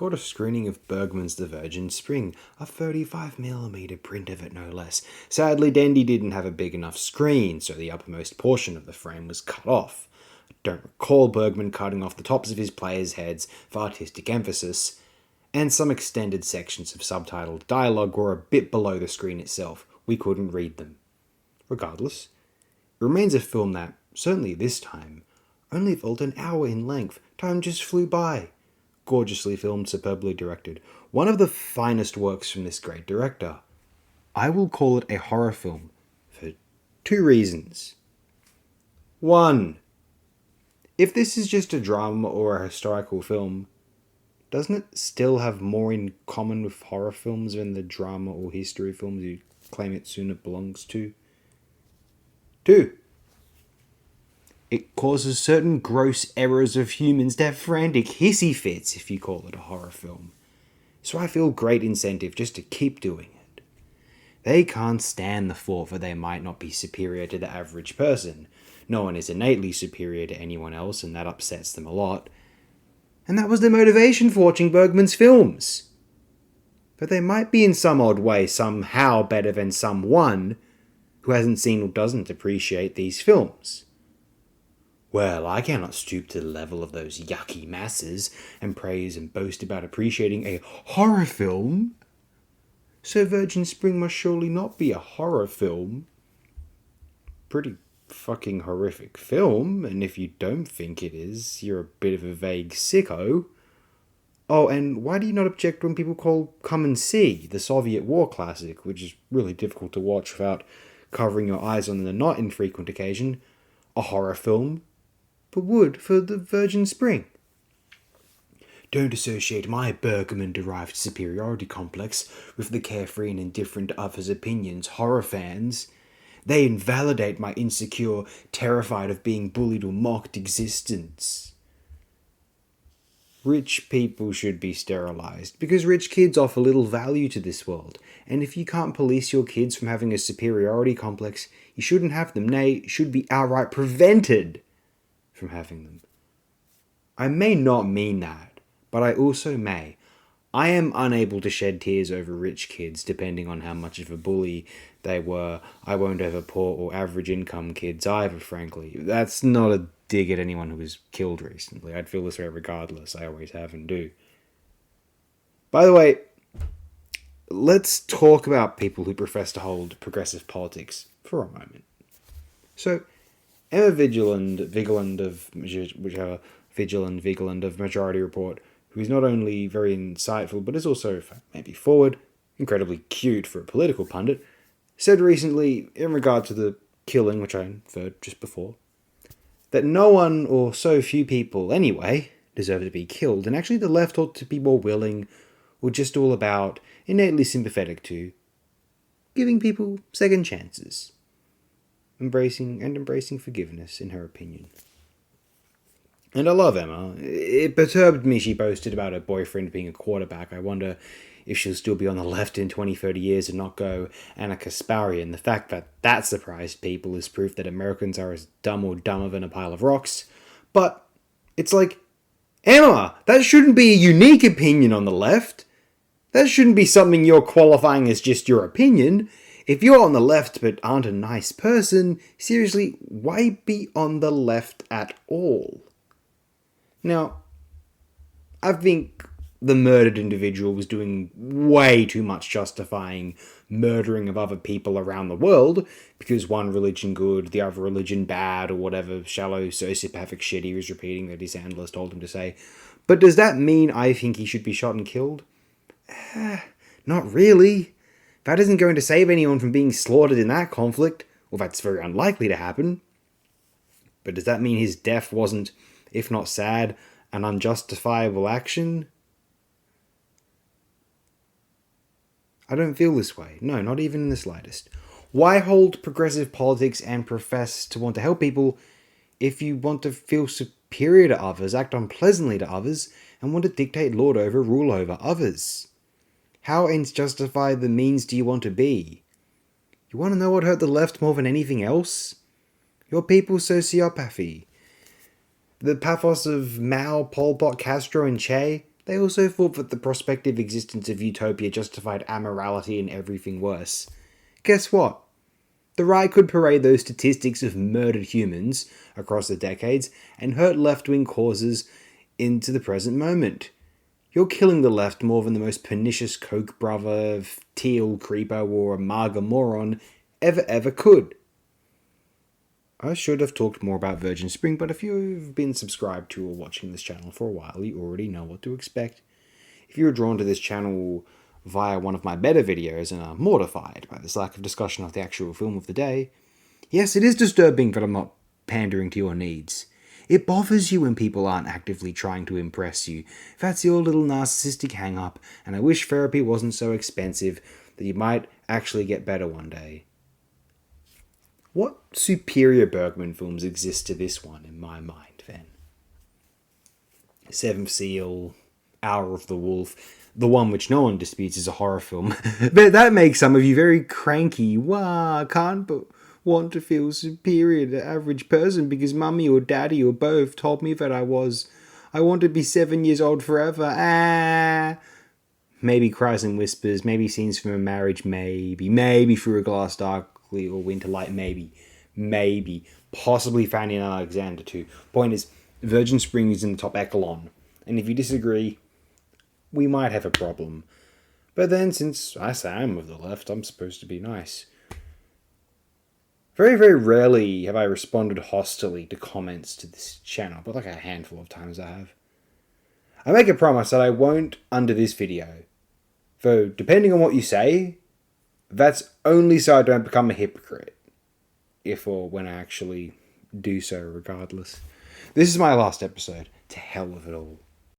caught a screening of Bergman's The Virgin Spring, a 35mm print of it no less. Sadly, Dendy didn't have a big enough screen, so the uppermost portion of the frame was cut off. I don't recall Bergman cutting off the tops of his players' heads for artistic emphasis, and some extended sections of subtitled dialogue were a bit below the screen itself. We couldn't read them. Regardless, it remains a film that, certainly this time, only felt an hour in length. Time just flew by. Gorgeously filmed, superbly directed. One of the finest works from this great director. I will call it a horror film for two reasons. One, if this is just a drama or a historical film, doesn't it still have more in common with horror films than the drama or history films you claim it sooner belongs to? Two, it causes certain gross errors of humans to have frantic hissy fits if you call it a horror film. So I feel great incentive just to keep doing it. They can't stand the thought that they might not be superior to the average person. No one is innately superior to anyone else, and that upsets them a lot. And that was their motivation for watching Bergman's films. But they might be in some odd way somehow better than someone who hasn't seen or doesn't appreciate these films. Well, I cannot stoop to the level of those yucky masses and praise and boast about appreciating a horror film. So Virgin Spring must surely not be a horror film. Pretty fucking horrific film, and if you don't think it is, you're a bit of a vague sicko. Oh, and why do you not object when people call Come and See, the Soviet war classic, which is really difficult to watch without covering your eyes on the not infrequent occasion, a horror film, but would for the Virgin Spring? Don't associate my Bergman-derived superiority complex with the carefree and indifferent to others' opinions horror fans. They invalidate my insecure, terrified of being bullied or mocked existence. Rich people should be sterilized because rich kids offer little value to this world, and if you can't police your kids from having a superiority complex, you shouldn't have them, nay, should be outright prevented from having them. I may not mean that, but I also may. I am unable to shed tears over rich kids, depending on how much of a bully they were. I won't over poor or average income kids either, frankly. That's not a dig at anyone who was killed recently. I'd feel this way regardless. I always have and do. By the way, let's talk about people who profess to hold progressive politics for a moment. So, Emma Vigeland of Majority Report, who is not only very insightful, but is also, maybe forward, incredibly cute for a political pundit, said recently, in regard to the killing, which I inferred just before, that no one, or so few people anyway, deserve to be killed, and actually the left ought to be more willing, or just all about, innately sympathetic to, giving people second chances. Embracing forgiveness, in her opinion. And I love Emma. It perturbed me she boasted about her boyfriend being a quarterback. I wonder if she'll still be on the left in 20-30 years and not go Anna Kasparian. The fact that that surprised people is proof that Americans are as dumb or dumber than a pile of rocks. But it's like, Emma, that shouldn't be a unique opinion on the left. That shouldn't be something you're qualifying as just your opinion. If you're on the left but aren't a nice person, seriously, why be on the left at all? Now, I think the murdered individual was doing way too much justifying murdering of other people around the world because one religion good, the other religion bad, or whatever shallow sociopathic shit he was repeating that his handlers told him to say. But does that mean I think he should be shot and killed? Not really. That isn't going to save anyone from being slaughtered in that conflict. Well, that's very unlikely to happen. But does that mean his death wasn't, if not sad, an unjustifiable action? I don't feel this way. No, not even in the slightest. Why hold progressive politics and profess to want to help people if you want to feel superior to others, act unpleasantly to others, and want to dictate, lord over, rule over others? How unjustified the means do you want to be? You want to know what hurt the left more than anything else? Your people's sociopathy. The pathos of Mao, Pol Pot, Castro, and Che. They also thought that the prospective existence of utopia justified amorality and everything worse. Guess what? The right could parade those statistics of murdered humans across the decades and hurt left-wing causes into the present moment. You're killing the left more than the most pernicious Koch brother, teal creeper, or a MAGA moron ever could. I should have talked more about Virgin Spring, but if you've been subscribed to or watching this channel for a while, you already know what to expect. If you were drawn to this channel via one of my better videos and are mortified by this lack of discussion of the actual film of the day, yes, it is disturbing that I'm not pandering to your needs. It bothers you when people aren't actively trying to impress you. That's your little narcissistic hang-up, and I wish therapy wasn't so expensive that you might actually get better one day. What superior Bergman films exist to this one in my mind, then? Seventh Seal, Hour of the Wolf, the one which no one disputes is a horror film. But that makes some of you very cranky. Wow, I can't but want to feel superior to the average person because mummy or daddy or both told me that I want to be 7 years old forever. Maybe Cries and Whispers, maybe Scenes from a Marriage, maybe Through a Glass Darkly or Winterlight, maybe. Possibly Fanny and Alexander too. Point is, Virgin Spring is in the top echelon. And if you disagree, we might have a problem. But then, since I say I'm of the left, I'm supposed to be nice. Very, very rarely have I responded hostilely to comments to this channel, but like a handful of times I have. I make a promise that I won't under this video. Though, depending on what you say, that's only so I don't become a hypocrite. If or when I actually do so, regardless. This is my last episode. To hell with it all.